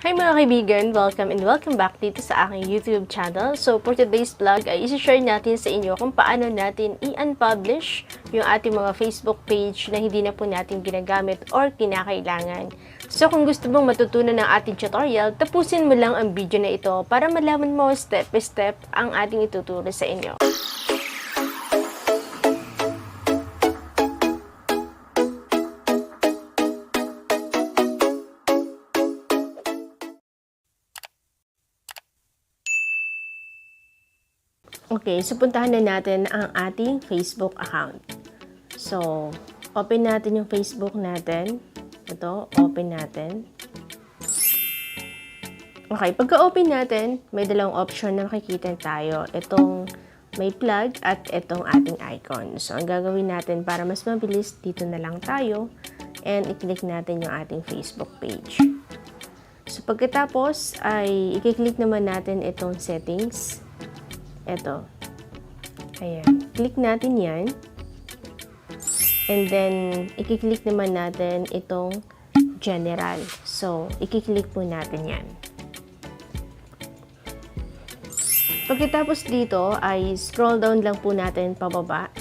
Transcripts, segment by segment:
Hi mga kaibigan! Welcome and welcome back dito sa aking YouTube channel. So for today's vlog ay isi-share natin sa inyo kung paano natin i-unpublish yung ating mga Facebook page na hindi na po natin ginagamit or kinakailangan. So kung gusto mong matutunan ng ating tutorial, tapusin mo lang ang video na ito para malaman mo step by step ang ating ituturo sa inyo. Okay, so puntahan na natin ang ating Facebook account. So, open natin yung Facebook natin. Ito, open natin. Okay, pagka-open natin, may dalawang option na makikita tayo. Itong may plug at itong ating icon. So, ang gagawin natin para mas mabilis, dito na lang tayo. And i-click natin yung ating Facebook page. So, pagkatapos, ay i-click naman natin itong settings. Ito. Ayan. Click natin yan. And then, i-click naman natin itong general. So, i-click po natin yan. Pagkatapos dito, ay scroll down lang po natin pababa.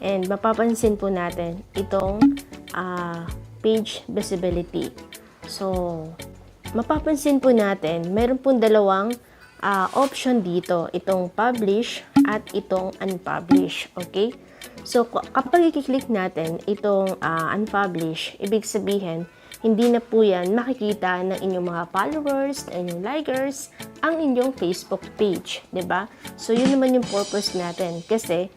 And mapapansin po natin itong page visibility. So, mapapansin po natin, meron pong dalawang option dito, itong publish at itong unpublish, okay? So, kapag i-click natin itong unpublish, ibig sabihin, hindi na po yan makikita ng inyong mga followers, ng inyong likers, ang inyong Facebook page, 'di ba? So, yun naman yung purpose natin kasi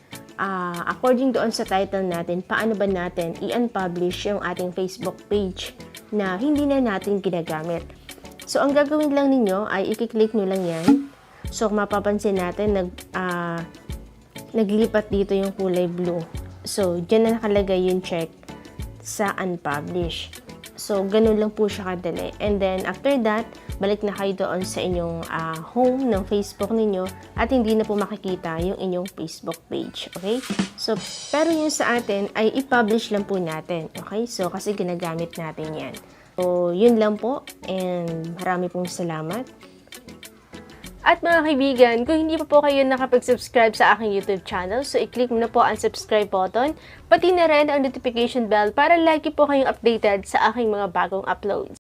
according doon sa title natin, paano ba natin i-unpublish yung ating Facebook page na hindi na natin ginagamit. So, ang gagawin lang ninyo ay i-click nyo lang yan. So, mapapansin natin, naglipat dito yung kulay blue. So, dyan na nakalagay yung check sa unpublish. So, ganun lang po siya kadali. And then, after that, balik na kayo doon sa inyong home ng Facebook ninyo at hindi na po makikita yung inyong Facebook page. Okay? So, pero yung sa atin ay i-publish lang po natin. Okay? So, kasi ginagamit natin yan. So, yun lang po and marami pong salamat. At mga kaibigan, kung hindi pa po kayo nakapag-subscribe sa aking YouTube channel, so i-click mo na po ang subscribe button, pati na rin ang notification bell para lagi po kayong updated sa aking mga bagong uploads.